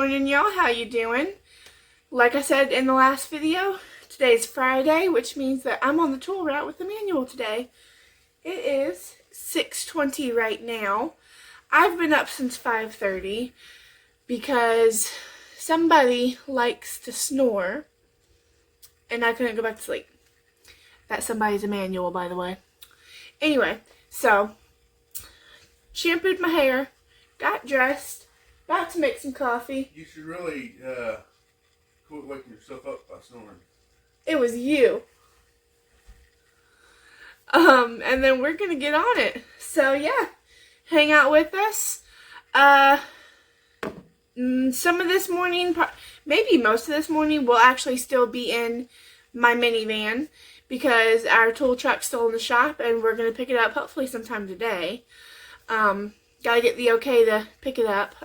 morning, y'all. How you doing? Like I said in the last video, today's Friday, which means that I'm on the tool route with the manual today. It is 6:20 right now. I've been up since 5:30 because somebody likes to snore and I couldn't go back to sleep. That somebody's a manual, by the way. Anyway, so shampooed my hair, got dressed, about to make some coffee. You should really quit waking yourself up by snoring. It was you. And then we're gonna get on it. So yeah, hang out with us. Some of this morning, maybe most of this morning, will actually still be in my minivan because our tool truck's still in the shop and we're gonna pick it up hopefully sometime today. Gotta get the okay to pick it up.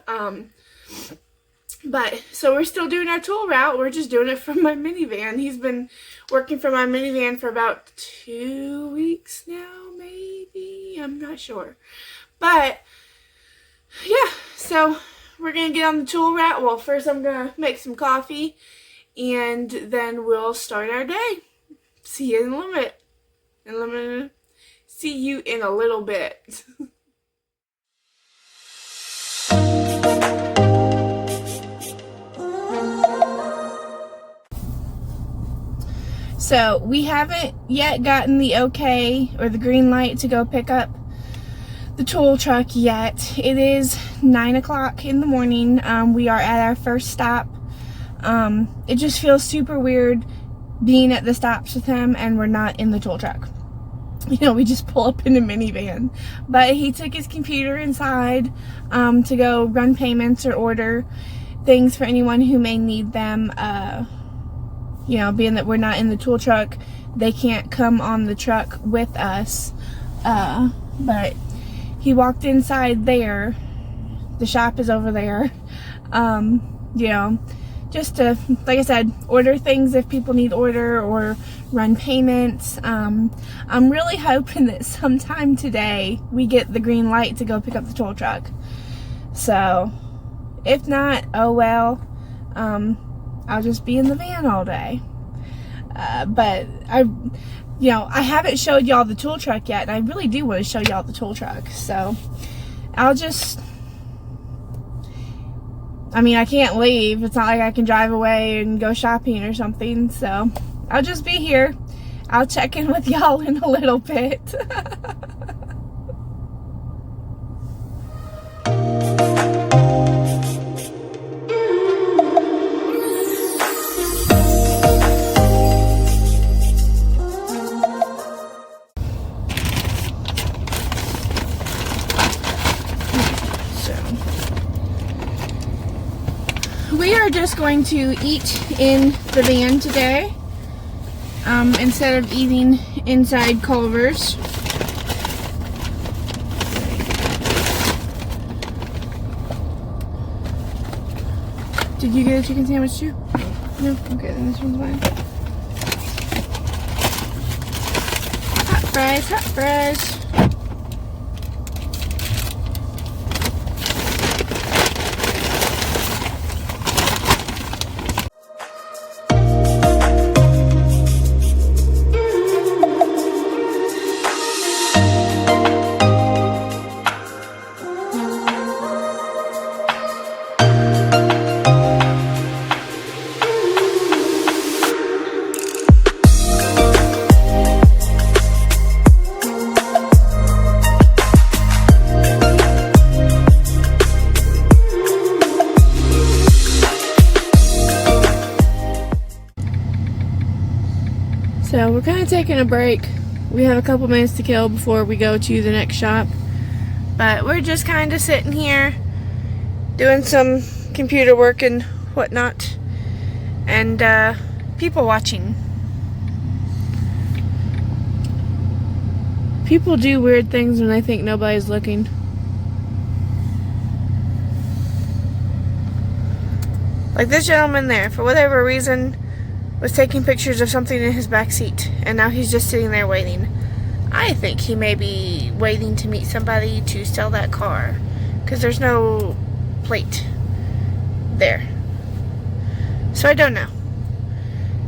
But so we're still doing our tool route. We're just doing it from my minivan. He's been working from my minivan for about 2 weeks now, maybe. I'm not sure. But yeah, so we're gonna get on the tool route. Well, first I'm gonna make some coffee and then we'll start our day. See you in a little bit. See you in a little bit. So we haven't yet gotten the okay or the green light to go pick up the tool truck yet. It is 9 o'clock in the morning. We are at our first stop. It just feels super weird being at the stops with him and we're not in the tool truck. You know, we just pull up in a minivan. But he took his computer inside to go run payments or order things for anyone who may need them. You know, being that we're not in the tool truck, they can't come on the truck with us. But he walked inside there. The shop is over there. You know, just to, like I said, order things if people need order or run payments. I'm really hoping that sometime today we get the green light to go pick up the tool truck. So, if not, oh well. I'll just be in the van all day. But I haven't showed y'all the tool truck yet, and I really do want to show y'all the tool truck. So I can't leave. It's not like I can drive away and go shopping or something. So I'll just be here. I'll check in with y'all in a little bit. We are just going to eat in the van today instead of eating inside Culver's. Did you get a chicken sandwich too? No? Okay, then this one's mine. Hot fries, hot fries. So we're kind of taking a break. We have a couple minutes to kill before we go to the next shop. But we're just kind of sitting here doing some computer work and whatnot. And people watching. People do weird things when they think nobody's looking. Like this gentleman there, for whatever reason, was taking pictures of something in his back seat, and now he's just sitting there waiting. I think he may be waiting to meet somebody to sell that car, because there's no plate. there. So I don't know.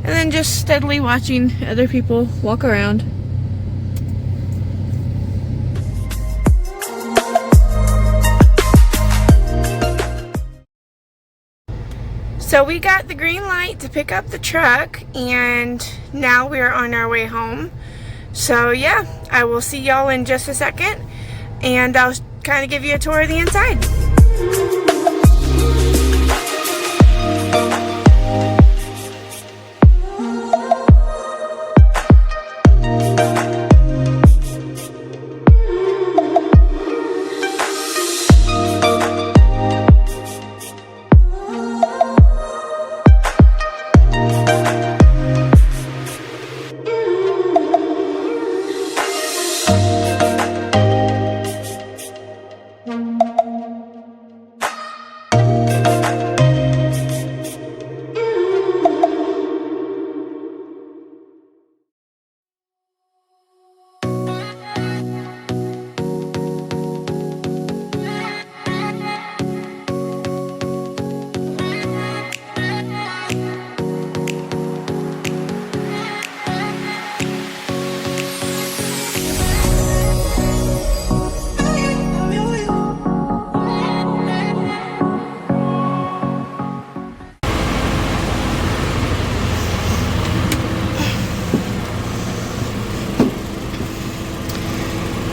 And then just steadily watching other people walk around. So we got the green light to pick up the truck, and now we're on our way home. So yeah, I will see y'all in just a second, and I'll kind of give you a tour of the inside.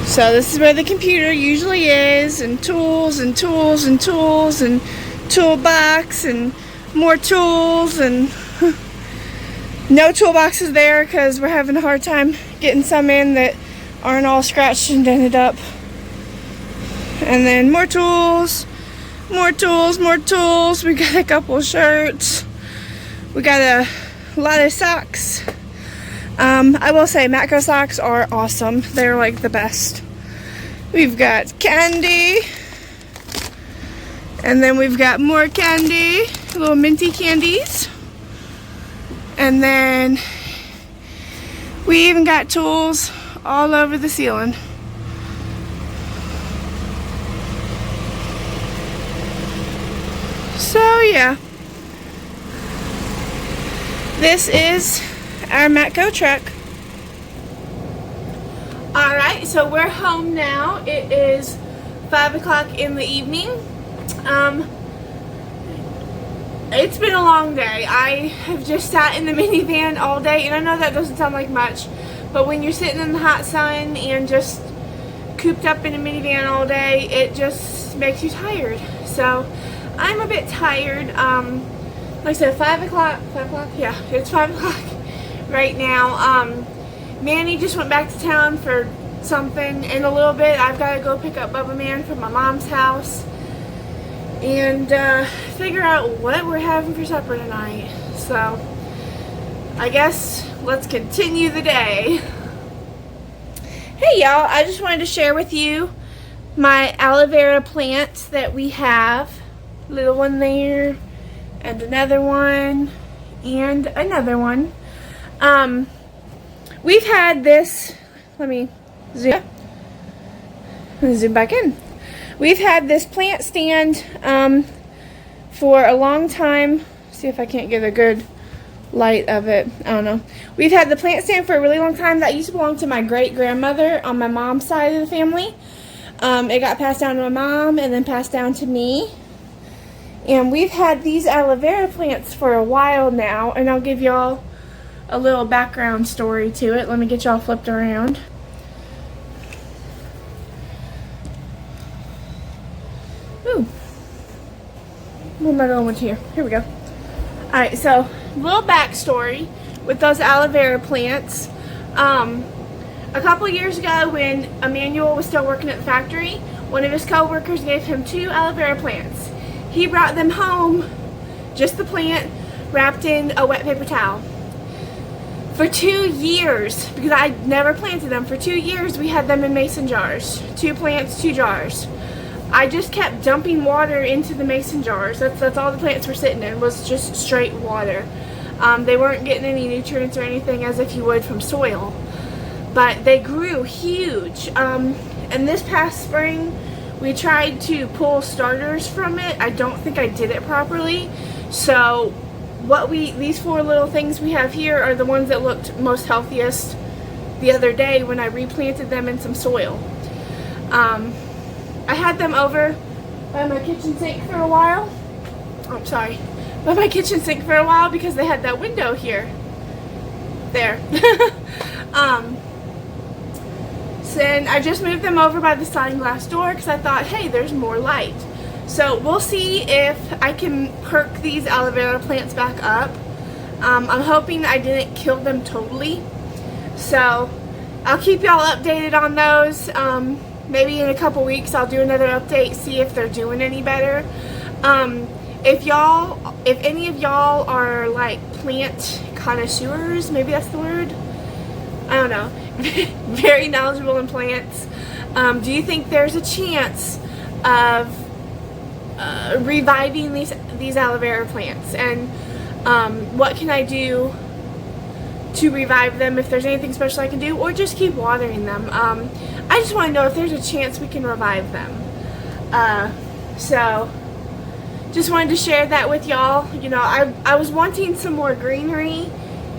So this is where the computer usually is, and tools and tools and tools and toolbox and more tools, and no toolboxes there because we're having a hard time getting some in that aren't all scratched and dented up. And then more tools, more tools, more tools. We got a couple shirts. We got a lot of socks. I will say Matco socks are awesome. They're like the best. We've got candy, and then we've got more candy, little minty candies, and then we even got tools all over the ceiling. So yeah, this is our Matco truck. Alright, so we're home now. It is 5 o'clock in the evening. It's been a long day. I have just sat in the minivan all day, and I know that doesn't sound like much, but when you're sitting in the hot sun and just cooped up in a minivan all day, it just makes you tired. So I'm a bit tired. Like I said, 5 o'clock? Yeah, it's 5 o'clock right now. Manny just went back to town for something in a little bit. I've got to go pick up Bubba Man from my mom's house and figure out what we're having for supper tonight. So I guess let's continue the day. Hey y'all, I just wanted to share with you my aloe vera plants that we have. Little one there, and another one, and another one. We've had this, let me zoom back in. We've had this plant stand for a long time. See if I can't get a good light of it. I don't know. We've had the plant stand for a really long time. That used to belong to my great-grandmother on my mom's side of the family. It got passed down to my mom and then passed down to me. And we've had these aloe vera plants for a while now, and I'll give y'all a little background story to it. Let me get y'all flipped around. Ooh. Where am I going with here? Here we go. Alright, so little backstory with those aloe vera plants. A couple years ago when Emmanuel was still working at the factory, one of his co-workers gave him 2 aloe vera plants. He brought them home, just the plant, wrapped in a wet paper towel. For 2 years, because I never planted them, for 2 years we had them in mason jars. 2 plants, 2 jars. I just kept dumping water into the mason jars. That's all the plants were sitting in, was just straight water. They weren't getting any nutrients or anything as if you would from soil. But they grew huge. And this past spring, we tried to pull starters from it. I don't think I did it properly. So these 4 little things we have here are the ones that looked most healthiest the other day when I replanted them in some soil. I had them over by my kitchen sink for a while. Oh, sorry. By my kitchen sink for a while because they had that window here. There. So then I just moved them over by the sliding glass door because I thought, hey, there's more light. So we'll see if I can perk these aloe vera plants back up. I'm hoping I didn't kill them totally. So I'll keep y'all updated on those. Maybe in a couple weeks I'll do another update, see if they're doing any better. If any of y'all are like plant connoisseurs, maybe that's the word, I don't know, very knowledgeable in plants, do you think there's a chance of reviving these aloe vera plants? And what can I do to revive them, if there's anything special I can do, or just keep watering them? I just want to know if there's a chance we can revive them. So just wanted to share that with y'all. You know, I was wanting some more greenery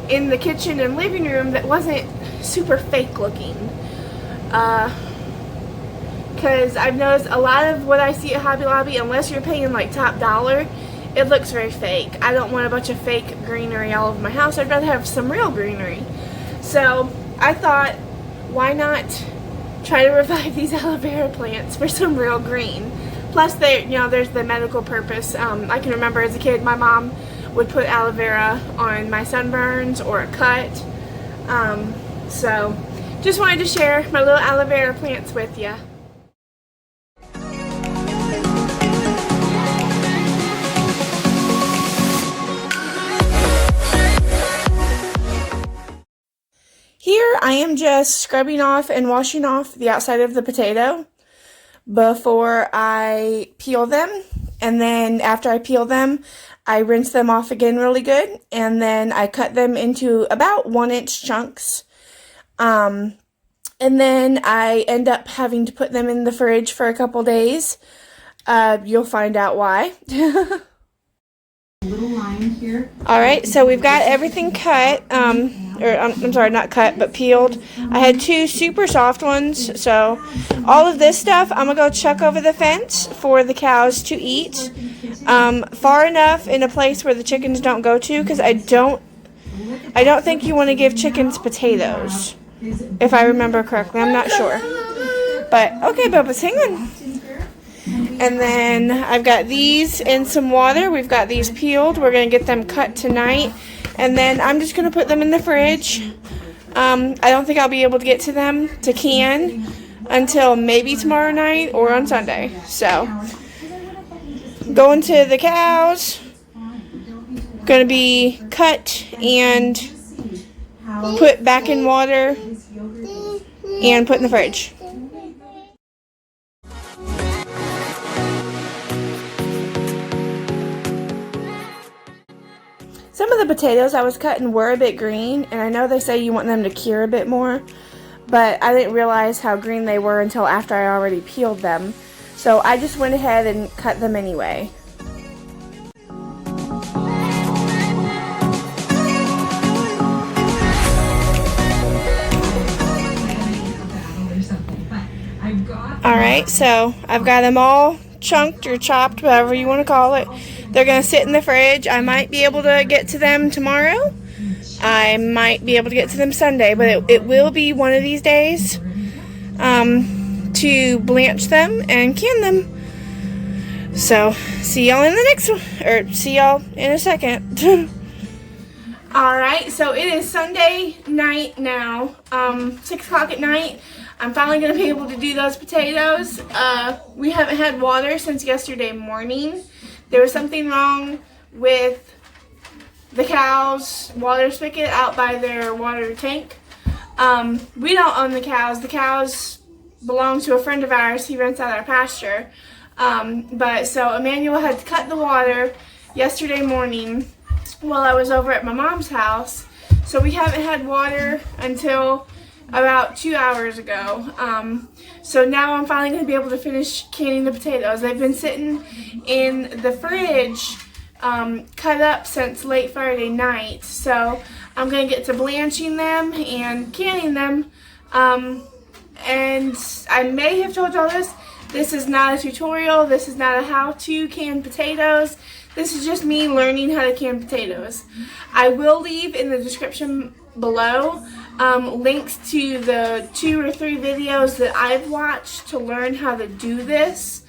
in the kitchen and living room that wasn't super fake looking. Because I've noticed a lot of what I see at Hobby Lobby, unless you're paying like top dollar, it looks very fake. I don't want a bunch of fake greenery all over my house. I'd rather have some real greenery. So I thought, why not try to revive these aloe vera plants for some real green? Plus, there's the medical purpose. I can remember as a kid, my mom would put aloe vera on my sunburns or a cut. So just wanted to share my little aloe vera plants with you. Here I am just scrubbing off and washing off the outside of the potato before I peel them, and then after I peel them I rinse them off again really good, and then I cut them into about 1-inch chunks, and then I end up having to put them in the fridge for a couple days. You'll find out why. Alright, so we've got everything cut, I'm sorry, not cut, but peeled. I had 2 super soft ones, so all of this stuff I'm going to go chuck over the fence for the cows to eat, far enough in a place where the chickens don't go to, because I don't think you want to give chickens potatoes, if I remember correctly. I'm not sure. But, okay, Bubba's, hang on. And then I've got these in some water. We've got these peeled. We're going to get them cut tonight. And then I'm just going to put them in the fridge. I don't think I'll be able to get to them to can until maybe tomorrow night or on Sunday. So, going to the cows. Going to be cut and put back in water and put in the fridge. Some of the potatoes I was cutting were a bit green, and I know they say you want them to cure a bit more, but I didn't realize how green they were until after I already peeled them. So I just went ahead and cut them anyway. Alright, so I've got them all chunked or chopped, whatever you want to call it. They're going to sit in the fridge. I might be able to get to them tomorrow. I might be able to get to them Sunday, but it will be one of these days to blanch them and can them. So, see y'all in the next one, or see y'all in a second. Alright, so it is Sunday night now, 6 o'clock at night. I'm finally going to be able to do those potatoes. We haven't had water since yesterday morning. There was something wrong with the cows' water spigot out by their water tank. We don't own the cows. The cows belong to a friend of ours. He rents out our pasture. But so Emmanuel had to cut the water yesterday morning while I was over at my mom's house. So we haven't had water until about 2 hours ago. So now I'm finally going to be able to finish canning the potatoes. They've been sitting in the fridge cut up since late Friday night. So I'm going to get to blanching them and canning them. And I may have told y'all this. This is not a tutorial. This is not a how to can potatoes. This is just me learning how to can potatoes. I will leave in the description below links to the 2 or 3 videos that I've watched to learn how to do this.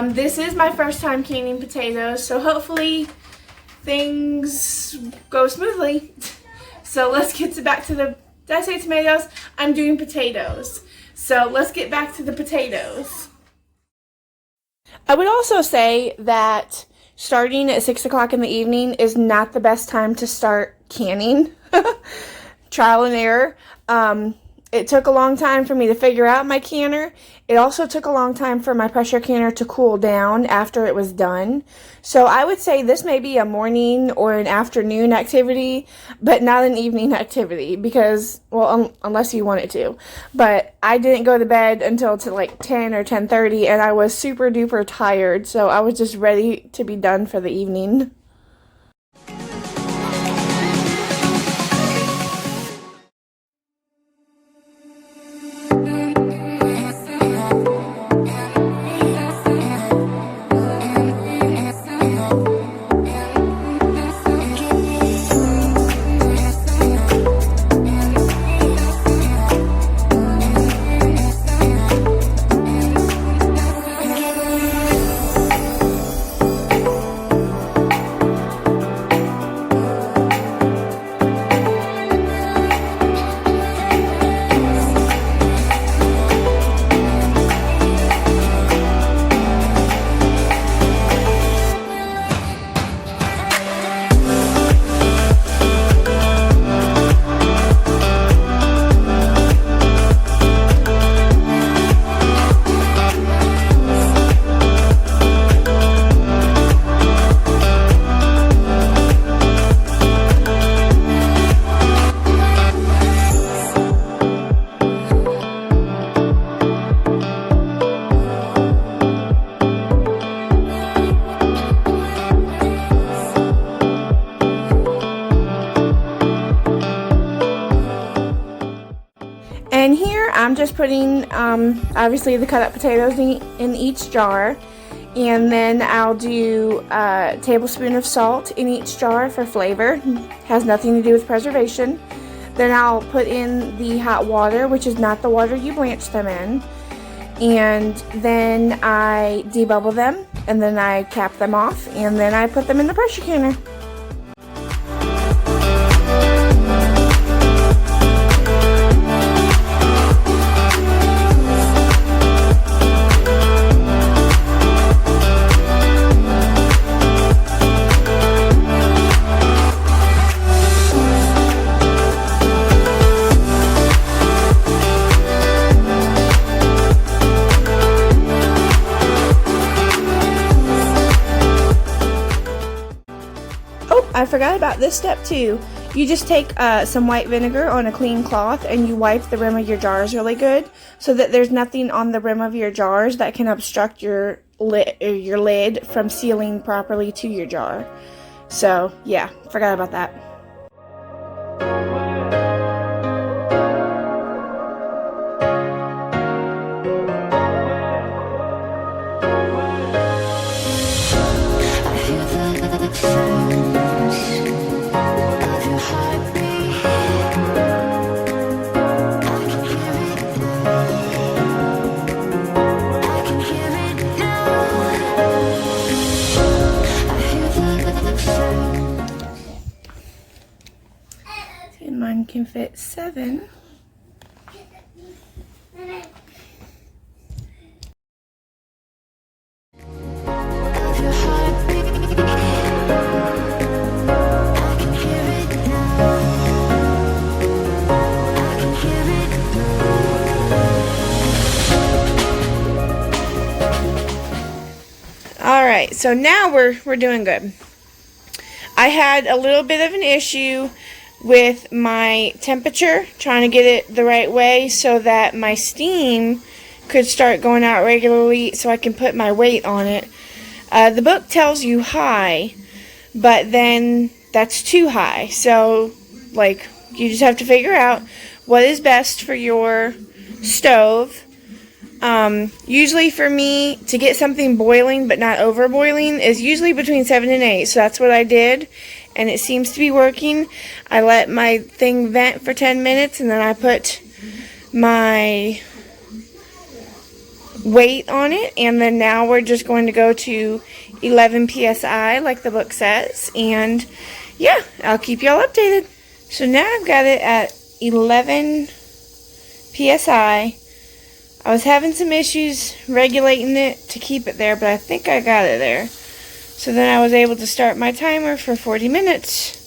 This is my first time canning potatoes, so hopefully things go smoothly. So let's get back to the, did I say tomatoes? I'm doing potatoes. So let's get back to the potatoes. I would also say that starting at 6 o'clock in the evening is not the best time to start canning. Trial and error. It took a long time for me to figure out my canner. It also took a long time for my pressure canner to cool down after it was done. So I would say this may be a morning or an afternoon activity, but not an evening activity because, well, unless you want it to. But I didn't go to bed until to like 10 or 10:30, and I was super duper tired, so I was just ready to be done for the evening. And here I'm just putting obviously the cut up potatoes in each jar, and then I'll do a tablespoon of salt in each jar for flavor. Has nothing to do with preservation. Then I'll put in the hot water, which is not the water you blanch them in, and then I debubble them, and then I cap them off, and then I put them in the pressure canner. I forgot about this step too. You just take some white vinegar on a clean cloth and you wipe the rim of your jars really good so that there's nothing on the rim of your jars that can obstruct your lid from sealing properly to your jar. So yeah, forgot about that. Mine can fit 7. Alright, so now we're doing good. I had a little bit of an issue with my temperature, trying to get it the right way so that my steam could start going out regularly so I can put my weight on it. The book tells you high, but then that's too high. So, like, you just have to figure out what is best for your stove. Usually for me, to get something boiling but not over boiling is usually between 7 and 8. So that's what I did, and it seems to be working. I let my thing vent for 10 minutes, and then I put my weight on it, and then now we're just going to go to 11 psi like the book says, and yeah, I'll keep y'all updated. So now I've got it at 11 psi. I was having some issues regulating it to keep it there, but I think I got it there. So then I was able to start my timer for 40 minutes.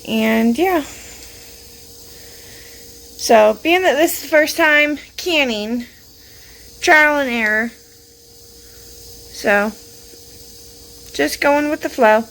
And yeah. So, being that this is the first time canning, trial and error. So, just going with the flow.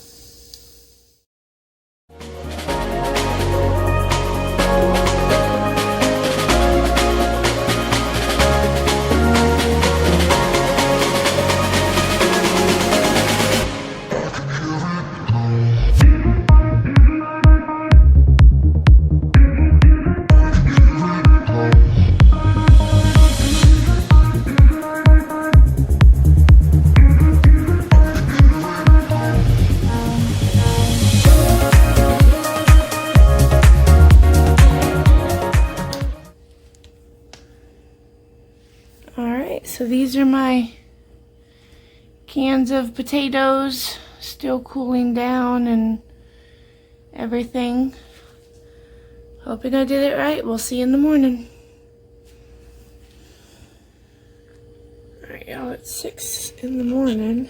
Alright, so these are my cans of potatoes, still cooling down and everything. Hoping I did it right. We'll see you in the morning. Alright, y'all, it's 6 in the morning.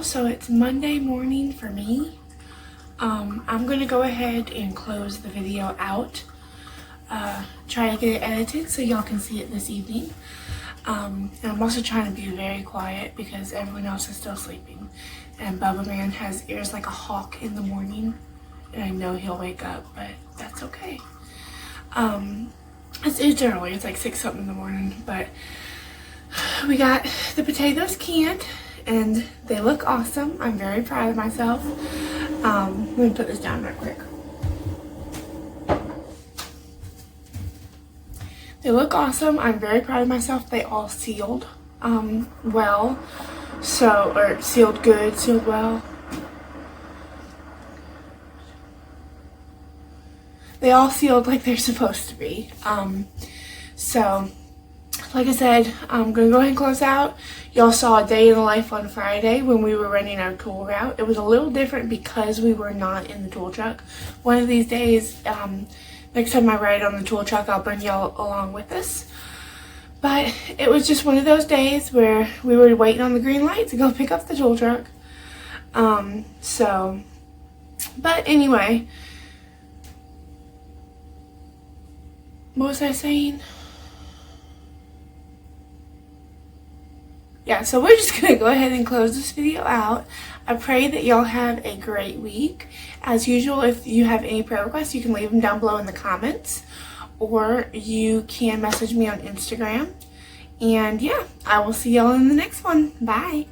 So it's Monday morning for me. I'm gonna go ahead and close the video out. Try to get it edited so y'all can see it this evening. And I'm also trying to be very quiet because everyone else is still sleeping. And Bubba Man has ears like a hawk in the morning. And I know he'll wake up, but that's okay. It's early, it's like 6 something in the morning, but we got the potatoes canned. And they look awesome. I'm very proud of myself. Let me put this down real quick. They look awesome. I'm very proud of myself. They all sealed well. So, or sealed good, sealed well. They all sealed like they're supposed to be. So, like I said, I'm going to go ahead and close out. Y'all saw a day in the life on Friday when we were running our tool route. It was a little different because we were not in the tool truck. One of these days, next time I ride on the tool truck, I'll bring y'all along with us. But it was just one of those days where we were waiting on the green light to go pick up the tool truck. But anyway, what was I saying? yeah, so we're just gonna go ahead and close this video out. I pray that y'all have a great week. As usual, if you have any prayer requests, you can leave them down below in the comments, or you can message me on Instagram. And yeah, I will see y'all in the next one. Bye.